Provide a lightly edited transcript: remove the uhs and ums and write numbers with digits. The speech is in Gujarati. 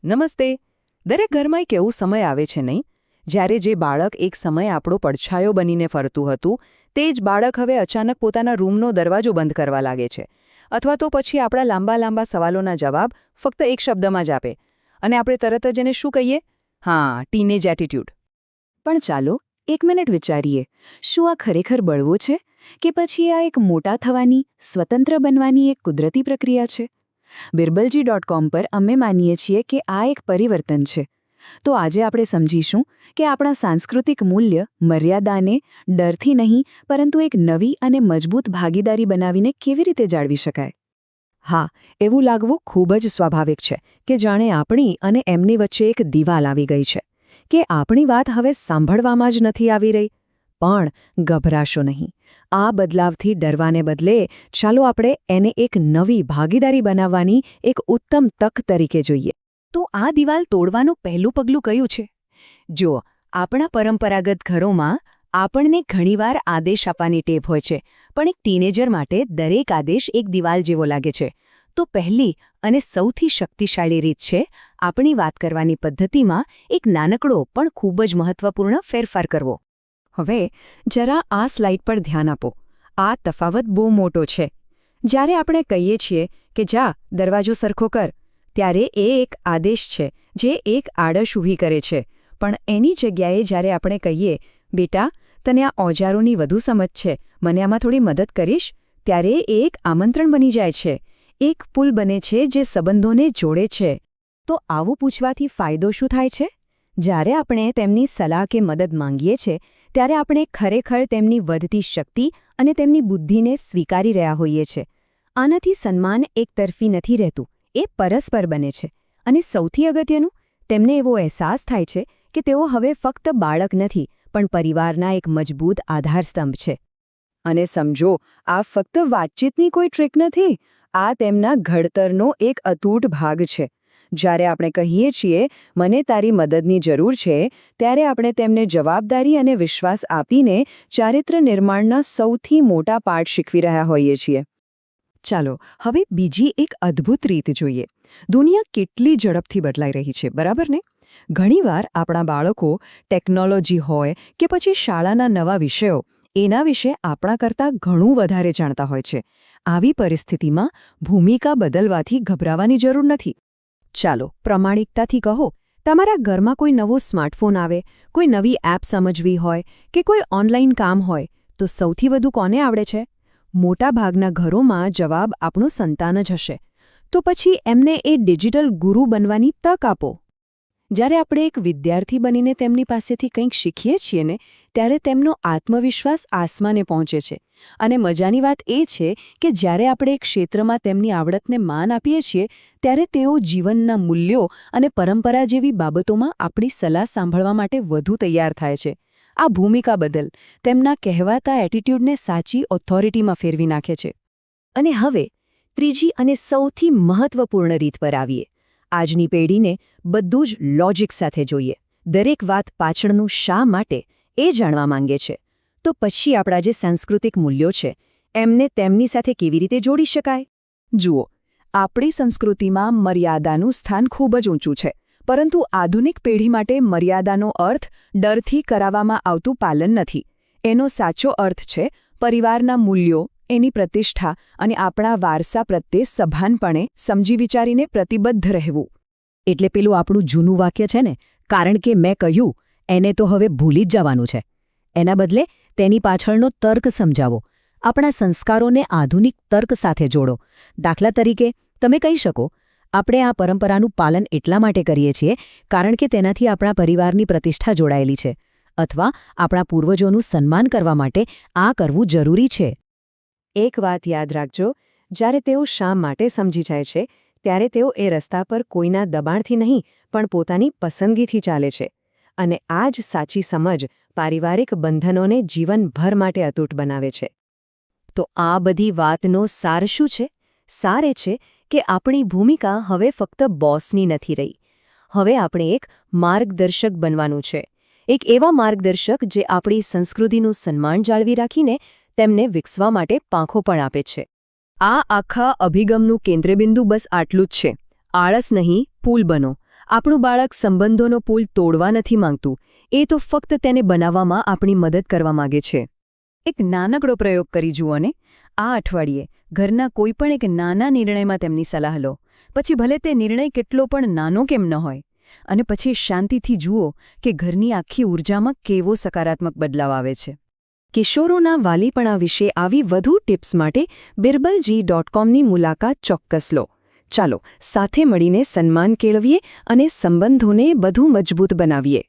નમસ્તે. દરેક ઘરમાં એક એવો સમય આવે છે નહીં, જ્યારે જે બાળક એક સમયે આપણો પડછાયો બનીને ફરતું હતું, તે જ બાળક હવે અચાનક પોતાના રૂમનો દરવાજો બંધ કરવા લાગે છે. અથવા તો પછી આપણા લાંબા લાંબા સવાલોના જવાબ ફક્ત એક શબ્દમાં જ આપે. અને આપણે તરત જ એને શું કહીએ? હા, ટીનેજ એટીટ્યૂડ. પણ ચાલો એક મિનિટ વિચારીએ, શું આ ખરેખર બળવો છે કે પછી આ એક મોટા થવાની, સ્વતંત્ર બનવાની એક કુદરતી પ્રક્રિયા છે? birbulji.com પર અમે માનીએ છીએ કે આ એક પરિવર્તન છે. તો આજે આપણે સમજીશું કે આપણા સાંસ્કૃતિક મૂલ્ય મર્યાદાને ડરથી નહીં પરંતુ એક નવી અને મજબૂત ભાગીદારી બનાવીને કેવી રીતે જાળવી શકાય. હા, એવું લાગવું ખૂબ જ સ્વાભાવિક છે કે જાણે આપણી અને એમની વચ્ચે એક દિવાલ આવી ગઈ છે, કે આપણી વાત હવે સાંભળવામાં જ નથી આવી રહી. પણ ગભરાશો નહીં. આ બદલાવથી ડરવાને બદલે ચાલો આપણે એને એક નવી ભાગીદારી બનાવવાની એક ઉત્તમ તક તરીકે જોઈએ. તો આ દિવાલ તોડવાનું પહેલું પગલું કયું છે? જુઓ, આપણા પરંપરાગત ઘરોમાં આપણને ઘણીવાર આદેશ આપવાની ટેવ હોય છે, પણ એક ટીનેજર માટે દરેક આદેશ એક દિવાલ જેવો લાગે છે. તો પહેલી અને સૌથી શક્તિશાળી રીત છે આપણી વાત કરવાની પદ્ધતિમાં એક નાનકડો પણ ખૂબ જ મહત્વપૂર્ણ ફેરફાર કરવો. હવે જરા આ સ્લાઇડ પર ધ્યાન આપો. આ તફાવત બહુ મોટો છે. જ્યારે આપણે કહીએ છીએ કે જા દરવાજો સરખો કર, ત્યારે એ એક આદેશ છે જે એક આડશ ઊભી કરે છે. પણ એની જગ્યાએ જ્યારે આપણે કહીએ, બેટા તને આ ઓજારોની વધુ સમજ છે, મને આમાં થોડી મદદ કરીશ, ત્યારે એ એક આમંત્રણ બની જાય છે. એક પુલ બને છે જે સંબંધોને જોડે છે. તો આવું પૂછવાથી ફાયદો શું થાય છે? જ્યારે આપણે તેમની સલાહ કે મદદ માંગીએ છીએ, ત્યારે આપણે ખરેખર તેમની વધતી શક્તિ અને તેમની બુદ્ધિને સ્વીકારી રહ્યા હોઈએ છીએ. આનાથી સન્માન એકતરફી નથી રહેતું, એ પરસ્પર બને છે. અને સૌથી અગત્યનું, તેમને એવો અહેસાસ થાય છે કે તેઓ હવે ફક્ત બાળક નથી, પણ પરિવારના એક મજબૂત આધારસ્તંભ છે. અને સમજો, આ ફક્ત વાતચીતની કોઈ ટ્રીક નથી, આ તેમના ઘડતરનો એક અતૂટ ભાગ છે. જ્યારે આપણે કહીએ છીએ મને તારી મદદની જરૂર છે, ત્યારે આપણે તેમને જવાબદારી અને વિશ્વાસ આપીને ચારિત્ર્ય નિર્માણના સૌથી મોટા પાઠ શીખવી રહ્યા હોઈએ છીએ. ચાલો હવે બીજી એક અદ્ભુત રીત જોઈએ. દુનિયા કેટલી ઝડપથી બદલાઈ રહી છે, બરાબર ને? ઘણીવાર આપણા બાળકો ટેકનોલોજી હોય કે પછી શાળાના નવા વિષયો, એના વિશે આપણા કરતાં ઘણું વધારે જાણતા હોય છે. આવી પરિસ્થિતિમાં ભૂમિકા બદલવાથી ગભરાવાની જરૂર નથી. ચાલો પ્રમાણિકતાથી કહો, તમારા ઘરમાં કોઈ નવો સ્માર્ટફોન આવે, કોઈ નવી એપ સમજવી હોય કે કોઈ ઓનલાઈન કામ હોય, તો સૌથી વધુ કોને આવડે છે? મોટાભાગના ઘરોમાં જવાબ આપણું સંતાન જ હશે. તો પછી એમને એ ડિજિટલ ગુરુ બનવાની તક આપો. જ્યારે આપણે એક વિદ્યાર્થી બનીને તેમની પાસેથી કંઈક શીખીએ છીએ ને, ત્યારે તેમનો આત્મવિશ્વાસ આસમાને પહોંચે છે. અને મજાની વાત એ છે કે જ્યારે આપણે એક ક્ષેત્રમાં તેમની આવડતને માન આપીએ છીએ, ત્યારે તેઓ જીવનના મૂલ્યો અને પરંપરા જેવી બાબતોમાં આપણી સલાહ સાંભળવા માટે વધુ તૈયાર થાય છે. આ ભૂમિકા બદલ તેમના કહેવાતા એટીટ્યૂડને સાચી ઓથોરિટીમાં ફેરવી નાખે છે. અને હવે ત્રીજી અને સૌથી મહત્વપૂર્ણ રીત પર આવીએ. આજની પેઢીને બધું જ લોજિક સાથે જોઈએ. દરેક વાત પાછળનું શા માટે એ જાણવા માંગે છે. તો પછી આપણા જે સાંસ્કૃતિક મૂલ્યો છે, એમને તેમની સાથે કેવી રીતે જોડી શકાય? જુઓ, આપણી સંસ્કૃતિમાં મર્યાદાનું સ્થાન ખૂબ જ ઊંચું છે. પરંતુ આધુનિક પેઢી માટે મર્યાદાનો અર્થ ડરથી કરાવવામાં આવતું પાલન નથી. એનો સાચો અર્થ છે પરિવારના મૂલ્યો, એની પ્રતિષ્ઠા અને આપણા વારસા પ્રત્યે સભાનપણે સમજી વિચારીને પ્રતિબદ્ધ રહેવું. એટલે પેલું આપણું જૂનું વાક્ય છે ને, કારણ કે મેં કહ્યું, એને તો હવે ભૂલી જ જવાનું છે. એના બદલે તેની પાછળનો તર્ક સમજાવો. આપણા સંસ્કારોને આધુનિક તર્ક સાથે જોડો. દાખલા તરીકે તમે કહી શકો, આપણે આ પરંપરાનું પાલન એટલા માટે કરીએ છીએ કારણ કે તેનાથી આપણા પરિવારની પ્રતિષ્ઠા જોડાયેલી છે. અથવા આપણા પૂર્વજોનું સન્માન કરવા માટે આ કરવું જરૂરી છે. એક વાત યાદ રાખજો, જ્યારે તેઓ શા માટે સમજી જાય છે, ત્યારે તેઓ એ રસ્તા પર કોઈના દબાણથી નહીં પણ પોતાની પસંદગીથી ચાલે છે. અને આ જ સાચી સમજ પારિવારિક બંધનોને જીવનભર માટે અતૂટ બનાવે છે. તો આ બધી વાતનો સાર શું છે? સાર એ છે કે આપણી ભૂમિકા હવે ફક્ત બોસની નથી રહી. હવે આપણે એક માર્ગદર્શક બનવાનું છે. એક એવા માર્ગદર્શક જે આપણી સંસ્કૃતિનું સન્માન જાળવી રાખીને તેમને વિકસવા માટે પાંખો પણ આપે છે. આ આખા અભિગમનું કેન્દ્રબિંદુ બસ આટલું જ છે. આળસ નહીં, પુલ બનો. આપણું બાળક સંબંધોનો પુલ તોડવા નથી માંગતું, એ તો ફક્ત તેને બનાવવામાં આપણી મદદ કરવા માંગે છે. એક નાનકડો પ્રયોગ કરી જુઓ ને. આ અઠવાડિયે ઘરના કોઈપણ એક નાના નિર્ણયમાં તેમની સલાહ લો. પછી ભલે તે નિર્ણય કેટલો પણ નાનો કેમ ન હોય, અને પછી શાંતિથી જુઓ કે ઘરની આખી ઊર્જામાં કેવો સકારાત્મક બદલાવ આવે છે. કિશોરોના વાલીપણા વિશે આવી વધુ ટિપ્સ માટે birbal.com ની મુલાકાત ચોક્કસ લો. ચાલો સાથે મળીને સન્માન કેળવીએ અને સંબંધોને વધુ મજબૂત બનાવીએ.